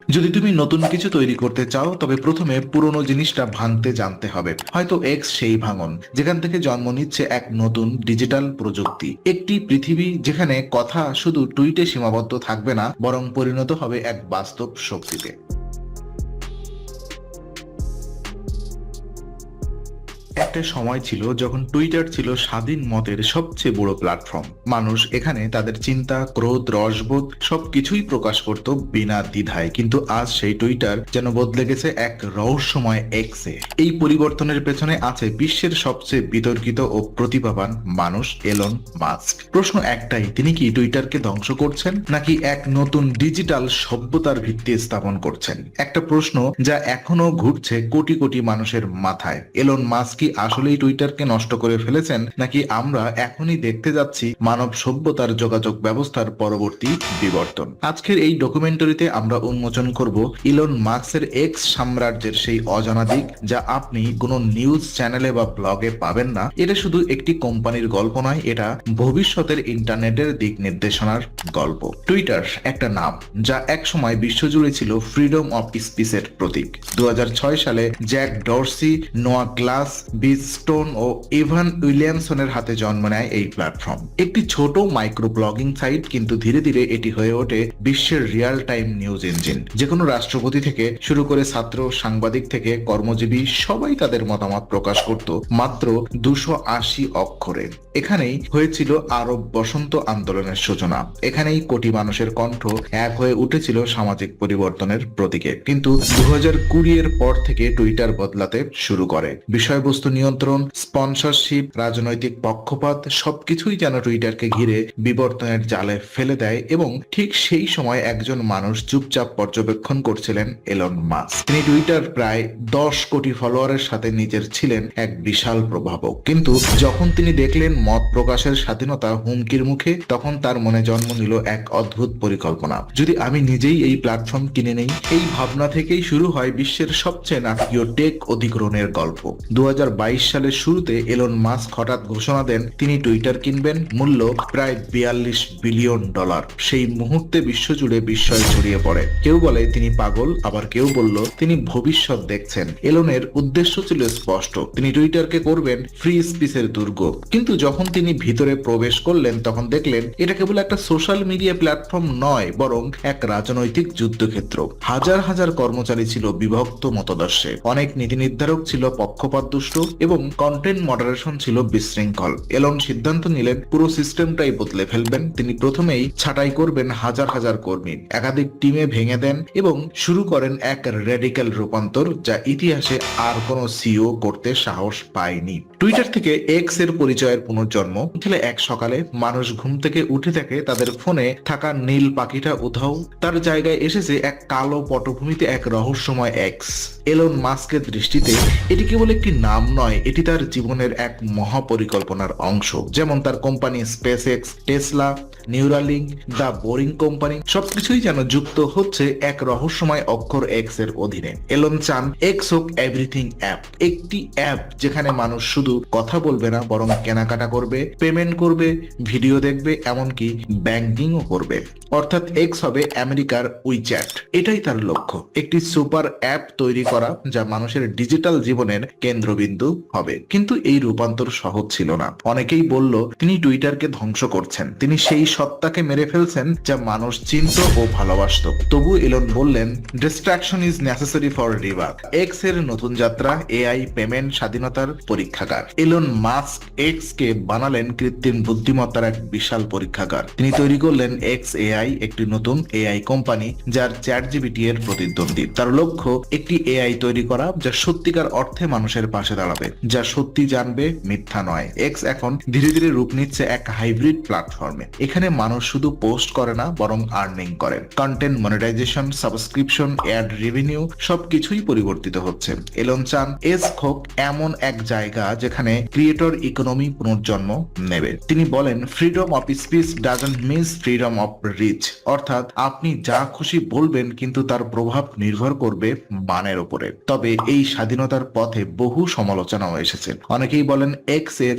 যদি তুমি নতুন কিছু তৈরি করতে চাও তবে প্রথমে পুরনো জিনিসটা ভাঙতে জানতে হবে। হয়তো এক্স সেই ভাঙন যেখান থেকে জন্ম নিচ্ছে এক নতুন ডিজিটাল প্রযুক্তি, একটি পৃথিবী যেখানে কথা শুধু টুইটে সীমাবদ্ধ থাকবে না, বরং পরিণত হবে এক বাস্তব শক্তিতে। একটা সময় ছিল যখন টুইটার ছিল স্বাধীন মতের সবচেয়ে বড় প্ল্যাটফর্ম। মানুষ এখানে তাদের চিন্তা, ক্রোধ, রসবোধ সবকিছুই প্রকাশ করত বিনা দ্বিধায়। কিন্তু আজ সেই টুইটার যেন বদলে গেছে এক রহস্যময় এক্সে। এই পরিবর্তনের পেছনে আছে বিশ্বের সবচেয়ে বিতর্কিত ও প্রতিভাবান মানুষ, এলন মাস্ক। প্রশ্ন একটাই, তিনি কি টুইটারকে ধ্বংস করছেন নাকি এক নতুন ডিজিটাল সভ্যতার ভিত্তি স্থাপন করছেন? একটা প্রশ্ন যা এখনো ঘুরছে কোটি কোটি মানুষের মাথায়। এলন মাস্ক কি আসলেই টুইটারকে নষ্ট করে ফেলেছেন, নাকি আমরা এখনই দেখতে যাচ্ছি মানব সভ্যতার যোগাযোগ ব্যবস্থার পরবর্তী বিবর্তন? আজকের এই ডকুমেন্টারিতে আমরা উন্মোচন করব ইলন মাস্কের এক্স সাম্রাজ্যের সেই অজানা দিক যা আপনি কোনো নিউজ চ্যানেলে বা ব্লগে পাবেন না। এটা শুধু একটি কোম্পানির গল্প নয়, এটা ভবিষ্যতের ইন্টারনেটের দিক নির্দেশনার গল্প। টুইটার একটা নাম যা একসময় বিশ্বজুড়ে ছিল ফ্রিডম অফ স্পিচের প্রতীক। 2006 সালে জ্যাক ডরসি, নোয়া গ্লাস, বিজ স্টোন ও ইভান উইলিয়ামসনের হাতে জন্ম নেয় এই প্ল্যাটফর্ম। একটি ছোট মাইক্রো ব্লগিং সাইট, কিন্তু ধীরে ধীরে এটি হয়ে ওঠে বিশ্বের রিয়েল টাইম নিউজ ইঞ্জিন। যে কোনো রাষ্ট্রপতি থেকে শুরু করে ছাত্র, সাংবাদিক থেকে কর্মজীবী সবাই তাদের মতামত প্রকাশ করত মাত্র 280 অক্ষরে। এখানেই হয়েছিল আরব বসন্ত আন্দোলনের সূচনা। এখানেই কোটি মানুষের কণ্ঠ এক হয়ে উঠেছিল সামাজিক পরিবর্তনের প্রতীকে। কিন্তু 2020 এর পর থেকে টুইটার বদলাতে শুরু করে। বিষয়বস্তু নিয়ন্ত্রণ, স্পন্সরশিপ, রাজনৈতিক পক্ষপাত সবকিছুই যেন টুইটারকে ঘিরে বিবর্তনের জালে ফেলে দেয়। এবং ঠিক সেই সময় একজন মানুষ চুপচাপ পর্যবেক্ষণ করছিলেন, এলন মাস্ক। তিনি টুইটার প্রায় 10 কোটি ফলোয়ারের সাথে নিজের ছিলেন এক বিশাল প্রভাবক। কিন্তু যখন তিনি দেখলেন মত প্রকাশের স্বাধীনতা হুমকির মুখে, তখন তার মনে জন্ম নিল এক অদ্ভুত পরিকল্পনা। যদি আমি নিজেই এই প্ল্যাটফর্ম কিনে নেই? এই ভাবনা থেকেই শুরু হয় বিশ্বের সবচেয়ে নাটকীয় টেক অধিগ্রহণের গল্প। 2022 সালের শুরুতে এলন মাস্ক হঠাৎ ঘোষণা দেন তিনি টুইটার কিনবেন, মূল্য প্রায় $42 বিলিয়ন। সেই মুহূর্তে বিশ্বজুড়ে বিস্ময় ছড়িয়ে পড়ে। কেউ বলে তিনি পাগল, আবার কেউ বলল তিনি ভবিষ্যৎ দেখছেন। এলনের উদ্দেশ্য ছিল স্পষ্ট, তিনি টুইটারকে করবেন ফ্রি স্পিচের দুর্গ। কিন্তু যখন তিনি ভিতরে প্রবেশ করলেন, তখন দেখলেন এটা কেবল একটা সোশ্যাল মিডিয়া প্ল্যাটফর্ম নয়, বরং এক রাজনৈতিক যুদ্ধক্ষেত্র। হাজার হাজার কর্মচারী ছিল বিভক্ত মতাদর্শে, অনেক নীতি নির্ধারক ছিল পক্ষপাতদুষ্ট এবং কন্টেন্ট মডারেশন ছিল বিশৃঙ্খল। এলন সিদ্ধান্ত নিলেন পুরো সিস্টেমটাই বদলে ফেলবেন। তিনি প্রথমেই ছাঁটাই করবেন হাজার হাজার কর্মী, একাধিক টিমে ভেঙে দেন এবং শুরু করেন এক রেডিক্যাল রূপান্তর যা ইতিহাসে আর কোনো সিও করতে সাহস পায়নি। টুইটার থেকে এক্স এর পরিচয়ের পুনর্জন্ম ছিল এক সকালে। মানুষ ঘুম থেকে উঠে থাকে, তাদের ফোনে থাকা নীল পাখিটা উধাও। তার জায়গায় এসেছে এক কালো পটভূমিতে এক রহস্যময় এক্স। এলন মাস্কের দৃষ্টিতে এটি কেবল একটি নাম নয়, এটি তার জীবনের এক মহাপরিকল্পনার অংশ। যেমন তার company space x, Tesla, Neuralink, the boring company সবকিছুই যেন যুক্ত হচ্ছে এক রহস্যময় অক্ষর এক্স এর অধীনে। এলন চান এক্স হোক এভরিথিং অ্যাপ, একটি অ্যাপ যেখানে মানুষ শুধু কথা বলবে না, বরং কেনাকাটা করবে, পেমেন্ট করবে, ভিডিও দেখবে, এমনকি ব্যাংকিংও করবে। অর্থাৎ এক্স হবে আমেরিকার উইচ্যাট। এটাই তার লক্ষ্য, একটি সুপার অ্যাপ তৈরি করা যা মানুষের ডিজিটাল জীবনের কেন্দ্রবিন্দু হবে। কিন্তু এই রূপান্তর সহজ ছিল না। অনেকেই বলল তিনি টুইটারকে ধ্বংস করছেন, তিনি সেই সত্তাকে মেরে ফেলছেন যা মানুষ চিনত ও ভালোবাসত। তবু এলন বললেন, destruction is necessary for rebirth. X এর নতুন যাত্রা, এআই, পেমেন্ট, স্বাধীনতার পরীক্ষাগার। এলন মাস্ক এক্স কে বানালেন কৃত্রিম বুদ্ধিমত্তার এক বিশাল পরীক্ষাগার। তিনি তৈরি করলেন এক্স এআই, একটি নতুন এআই কোম্পানি যার চ্যাটজিপিটি এর প্রতিদ্বন্দ্বী। তার লক্ষ্য একটি এআই তৈরি করা যা সত্যিকার অর্থে মানুষের পাশে দাঁড়াবে, যা সত্যি জানবে, মিথ্যা নয়। এক্স এখন ধীরে ধীরে রূপ নিচ্ছে এক হাইব্রিড প্ল্যাটফর্মে। এখানে মানুষ শুধু পোস্ট করে না, বরং আর্নিং করে। Content monetisation, subscription, ad revenue সবকিছুই পরিবর্তিত হচ্ছে। এলন চান এক্স হোক এমন এক জায়গা যেখানে ক্রিয়েটর ইকোনমি পুনর্জন্ম নেবে। তিনি বলেন, freedom of speech doesn't means freedom of reach. অর্থাৎ আপনি যা খুশি বলবেন, কিন্তু তার প্রভাব নির্ভর করবে মানের উপর। ওপরে। তবে এই স্বাধীনতার পথে বহু সমালোচনাও এসেছে। অনেকেই বলেন এক্স এর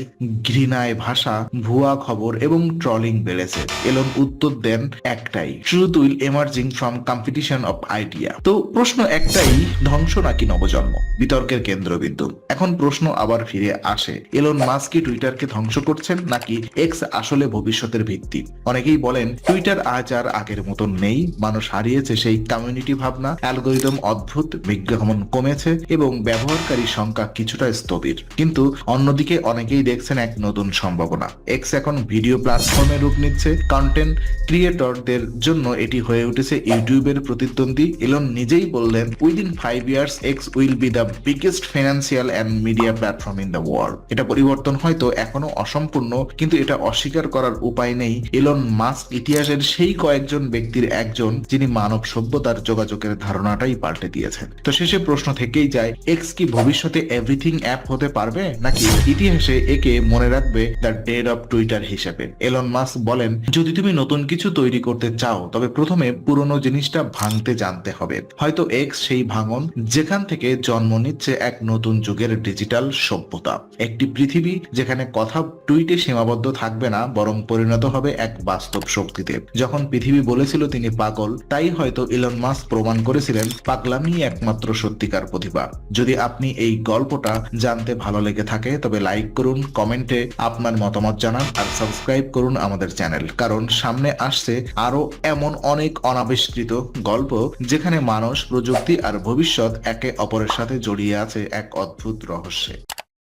ঘৃণায় ভাষা, ভুয়া খবর এবং ট্রলিং বেড়েছে। এলন উত্তর দেন একটাই, truth will emerging from competition of idea. তো প্রশ্ন একটাই, ধ্বংস নাকি নবজন্ম? বিতর্কের কেন্দ্রবিন্দু। এখন প্রশ্ন আবার ফিরে আসে, এলন মাস্ক কি টুইটারকে ধ্বংস করছেন নাকি এক্স আসলে ভবিষ্যতের ভিত্তি? অনেকেই বলেন টুইটার আজ আর আগের মতন নেই, মানুষ হারিয়েছে সেই কমিউনিটি ভাবনা, অ্যালগোরিদম অদ্ভুত, বিজ্ঞাপন কমেছে এবং ব্যবহারকারীর সংখ্যা কিছুটা স্থবির। কিন্তু অন্যদিকে অনেকেই দেখছেন এক নতুন সম্ভাবনা। এক্স এখন ভিডিও প্ল্যাটফর্মে রূপ নিচ্ছে, কন্টেন্ট ক্রিয়েটরদের জন্য এটি হয়ে উঠেছে ইউটিউবের প্রতিদ্বন্দ্বী। এলন নিজেই বললেন, within 5 years x will be the biggest financial and media platform in the world. এটা পরিবর্তন হয়তো এখনো অসম্পূর্ণ, কিন্তু এটা অস্বীকার করার উপায় নেই। এলন মাস্ক ইতিহাসের সেই কয়েকজন ব্যক্তির একজন যিনি মানব সভ্যতার যোগাযোগের ধারণাটাই পাল্টে দিয়েছেন। তো শেষে প্রশ্ন থেকেই যায়, এক্স কি ভবিষ্যতে এভরিথিং অ্যাপ হতে পারবে, নাকি ইতিহাসে একে মনে রাখবে দ্য ডেড অফ টুইটার হিসেবে? এলন মাস্ক বলেন, যদি তুমি নতুন কিছু তৈরি করতে চাও তবে প্রথমে পুরনো জিনিসটা ভাঙতে জানতে হবে। হয়তো এক্স সেই ভাঙন, যেখান থেকে জন্ম নিচ্ছে এক নতুন যুগের ডিজিটাল সভ্যতা। একটি পৃথিবী যেখানে কথা টুইটে সীমাবদ্ধ থাকবে না, বরং পরিণত হবে এক বাস্তব শক্তিতে। যখন পৃথিবী বলেছিল তিনি পাগল, তাই হয়তো ইলন মাস্ক প্রমাণ করেছিলেন পাগলামি একমাত্র সত্যিকার প্রতিভা। যদি আপনি এই গল্পটা জানতে ভালো লেগে থাকে তবে লাইক করুন, কমেন্টে আপনার মতামত জানান আর সাবস্ক্রাইব করুন আমাদের চ্যানেল, কারণ সামনে আসছে আরো এমন অনেক অনাবিষ্কৃত গল্প যেখানে মানুষ, প্রযুক্তি আর ভবিষ্যৎ একে অপরের সাথে জড়িয়ে আছে এক অদ্ভুত রহস্যে।